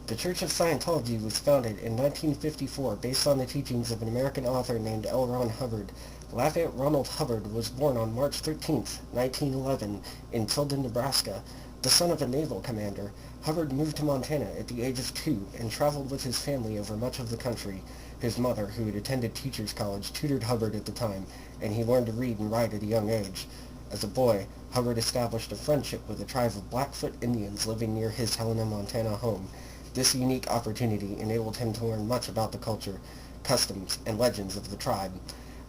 The Church of Scientology was founded in 1954 based on the teachings of an American author named L. Ron Hubbard. Lafayette Ronald Hubbard was born on March 13, 1911, in Tilden, Nebraska. The son of a naval commander, Hubbard moved to Montana at the age of 2 and traveled with his family over much of the country. His mother, who had attended teachers college, tutored Hubbard at the time, and he learned to read and write at a young age. As a boy, Hubbard established a friendship with a tribe of Blackfoot Indians living near his Helena, Montana home. This unique opportunity enabled him to learn much about the culture, customs, and legends of the tribe.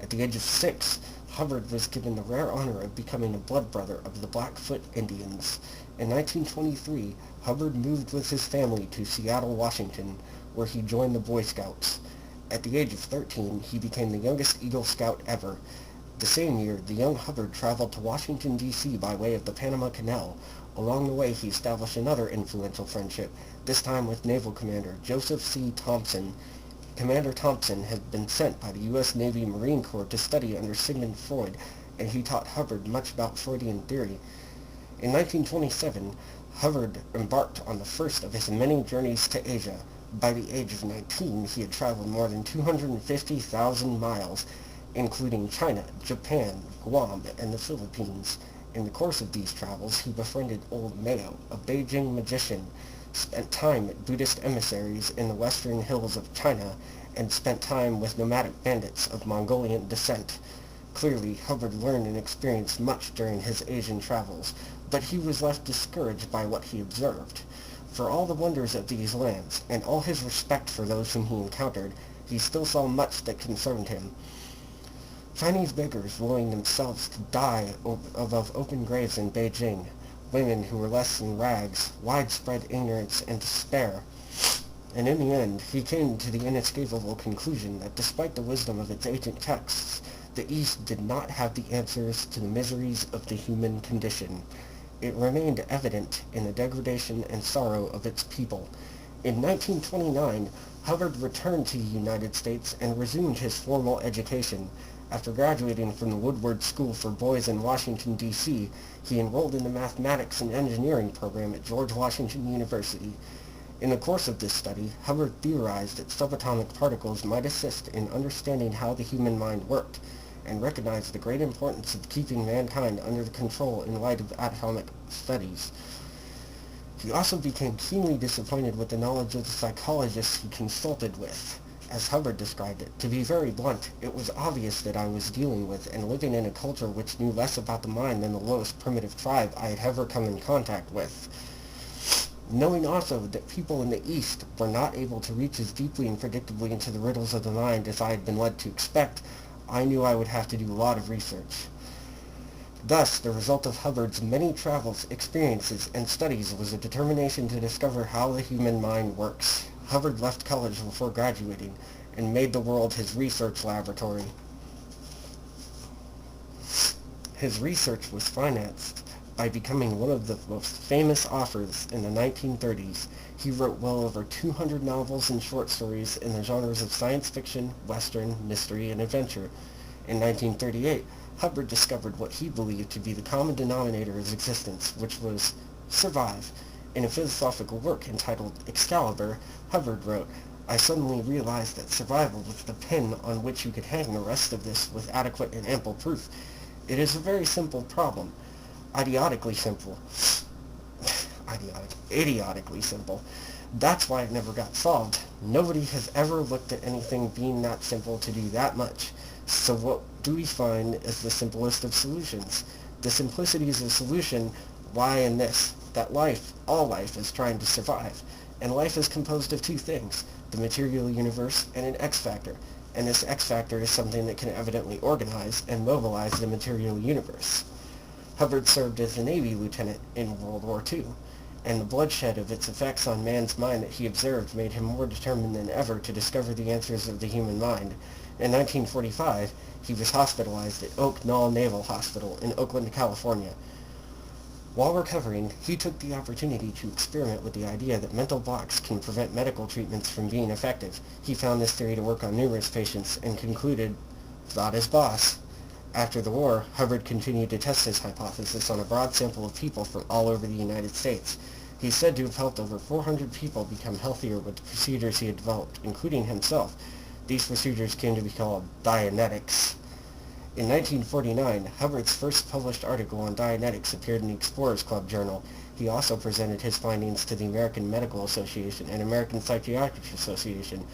At the age of 6, Hubbard was given the rare honor of becoming a blood brother of the Blackfoot Indians. In 1923, Hubbard moved with his family to Seattle, Washington, where he joined the Boy Scouts. At the age of 13, he became the youngest Eagle Scout ever. The same year, the young Hubbard traveled to Washington, D.C. by way of the Panama Canal. Along the way, he established another influential friendship, this time with Naval Commander Joseph C. Thompson. Commander Thompson had been sent by the U.S. Navy Marine Corps to study under Sigmund Freud, and he taught Hubbard much about Freudian theory. In 1927, Hubbard embarked on the first of his many journeys to Asia. By the age of 19, he had traveled more than 250,000 miles, including China, Japan, Guam, and the Philippines. In the course of these travels, he befriended Old Mayo, a Beijing magician, spent time at Buddhist emissaries in the western hills of China, and spent time with nomadic bandits of Mongolian descent. Clearly, Hubbard learned and experienced much during his Asian travels, but he was left discouraged by what he observed. For all the wonders of these lands, and all his respect for those whom he encountered, he still saw much that concerned him. Chinese beggars willing themselves to die above open graves in Beijing, women who were less than rags, widespread ignorance and despair. And in the end, he came to the inescapable conclusion that despite the wisdom of its ancient texts, the East did not have the answers to the miseries of the human condition. It remained evident in the degradation and sorrow of its people. In 1929, Hubbard returned to the United States and resumed his formal education. After graduating from the Woodward School for Boys in Washington, D.C., he enrolled in the Mathematics and Engineering program at George Washington University. In the course of this study, Hubbard theorized that subatomic particles might assist in understanding how the human mind worked, and recognized the great importance of keeping mankind under the control in light of atomic studies. He also became keenly disappointed with the knowledge of the psychologists he consulted with. As Hubbard described it, to be very blunt, it was obvious that I was dealing with and living in a culture which knew less about the mind than the lowest primitive tribe I had ever come in contact with. Knowing also that people in the East were not able to reach as deeply and predictably into the riddles of the mind as I had been led to expect, I knew I would have to do a lot of research. Thus, the result of Hubbard's many travels, experiences, and studies was a determination to discover how the human mind works. Hubbard left college before graduating and made the world his research laboratory. His research was financed by becoming one of the most famous authors in the 1930s. He wrote well over 200 novels and short stories in the genres of science fiction, western, mystery, and adventure. In 1938, Hubbard discovered what he believed to be the common denominator of existence, which was survive. In a philosophical work entitled Excalibur, Hubbard wrote, "I suddenly realized that survival was the pin on which you could hang the rest of this with adequate and ample proof. It is a very simple problem. Idiotically simple. Idiotically simple. That's why it never got solved. Nobody has ever looked at anything being that simple to do that much. So what do we find as the simplest of solutions? The simplicity is a solution lie in this, that life, all life, is trying to survive. And life is composed of two things, the material universe and an X factor. And this X factor is something that can evidently organize and mobilize the material universe." Hubbard served as a Navy lieutenant in World War II, and the bloodshed of its effects on man's mind that he observed made him more determined than ever to discover the answers of the human mind. In 1945, he was hospitalized at Oak Knoll Naval Hospital in Oakland, California. While recovering, he took the opportunity to experiment with the idea that mental blocks can prevent medical treatments from being effective. He found this theory to work on numerous patients and concluded, "Thought his boss." After the war, Hubbard continued to test his hypothesis on a broad sample of people from all over the United States. He's said to have helped over 400 people become healthier with the procedures he had developed, including himself. These procedures came to be called Dianetics. In 1949, Hubbard's first published article on Dianetics appeared in the Explorers Club journal. He also presented his findings to the American Medical Association and American Psychiatric Association,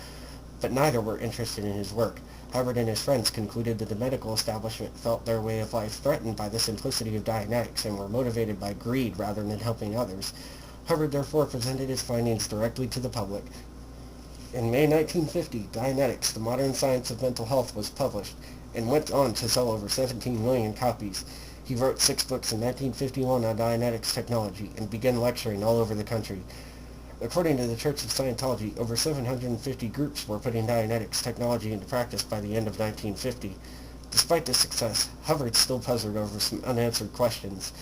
but neither were interested in his work. Hubbard and his friends concluded that the medical establishment felt their way of life threatened by the simplicity of Dianetics and were motivated by greed rather than helping others. Hubbard therefore presented his findings directly to the public. In May 1950, Dianetics, the Modern Science of Mental Health, was published and went on to sell over 17 million copies. He wrote 6 books in 1951 on Dianetics technology and began lecturing all over the country. According to the Church of Scientology, over 750 groups were putting Dianetics technology into practice by the end of 1950. Despite this success, Hubbard still puzzled over some unanswered questions.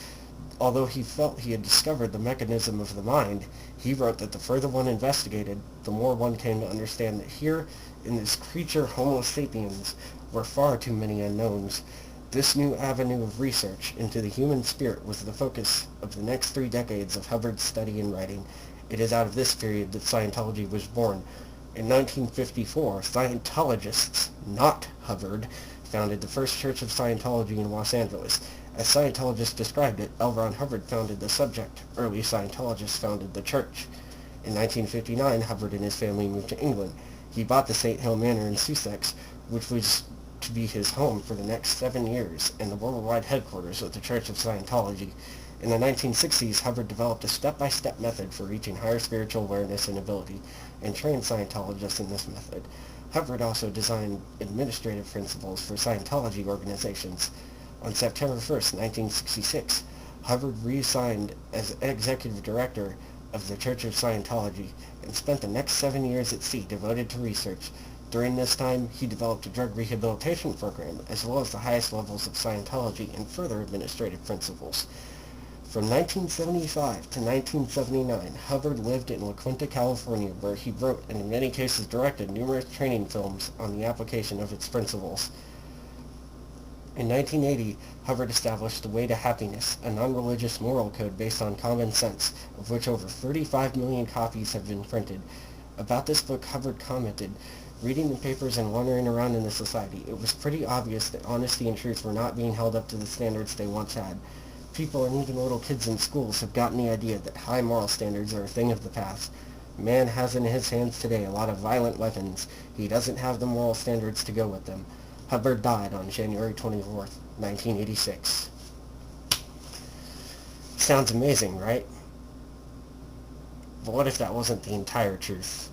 Although he felt he had discovered the mechanism of the mind, he wrote that the further one investigated, the more one came to understand that here, in this creature Homo sapiens, were far too many unknowns. This new avenue of research into the human spirit was the focus of the next 3 decades of Hubbard's study and writing. It is out of this period that Scientology was born. In 1954, Scientologists, not Hubbard, founded the first Church of Scientology in Los Angeles. As Scientologists described it, L. Ron Hubbard founded the subject. Early Scientologists founded the church. In 1959, Hubbard and his family moved to England. He bought the St. Hill Manor in Sussex, which was to be his home for the next 7 years and the worldwide headquarters of the Church of Scientology. In the 1960s, Hubbard developed a step-by-step method for reaching higher spiritual awareness and ability, and trained Scientologists in this method. Hubbard also designed administrative principles for Scientology organizations. On September 1st, 1966, Hubbard resigned as executive director of the Church of Scientology and spent the next 7 years at sea devoted to research. During this time, he developed a drug rehabilitation program, as well as the highest levels of Scientology and further administrative principles. From 1975 to 1979, Hubbard lived in La Quinta, California, where he wrote and in many cases directed numerous training films on the application of its principles. In 1980, Hubbard established The Way to Happiness, a non-religious moral code based on common sense, of which over 35 million copies have been printed. About this book, Hubbard commented, "Reading the papers and wandering around in the society, it was pretty obvious that honesty and truth were not being held up to the standards they once had. People and even little kids in schools have gotten the idea that high moral standards are a thing of the past. Man has in his hands today a lot of violent weapons. He doesn't have the moral standards to go with them." Hubbard died on January 24th, 1986. Sounds amazing, right? But what if that wasn't the entire truth?